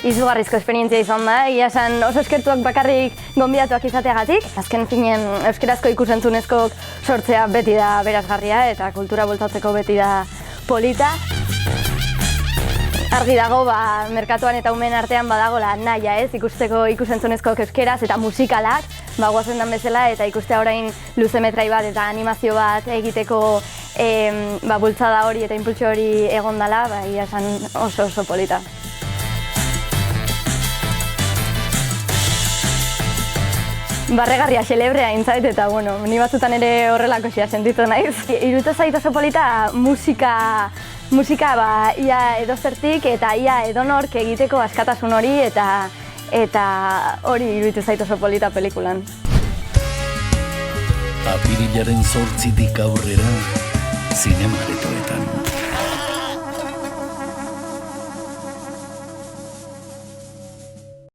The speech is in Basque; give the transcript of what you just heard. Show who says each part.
Speaker 1: Izugarrizko esperientzia izan da, egia esan oso eskertuak bakarrik gonbidatuak izateagatik. Azken finen, euskarazko ikusentzunezko sortzea beti da berazgarria eta kultura bultzatzeko beti da polita. Argi dago, merkatuan eta umeen artean badagola nahia ikusteko ikusentzunezko euskeraz eta musikalak guazen dan bezala eta ikustea orain luzemetrai bat eta animazio bat egiteko bultzada hori eta impultsio hori egon dela, egia esan oso polita. Barregarria, xelebrea intzait eta ni batzutan ere horrelako sentitu naiz. Iruditzen zait oso polita musika ia edozertik eta ia edonork egiteko askatasun hori eta hori iruditzen zait oso polita pelikulan.
Speaker 2: Apirilaren 8tik aurrera, zinema aretoetan.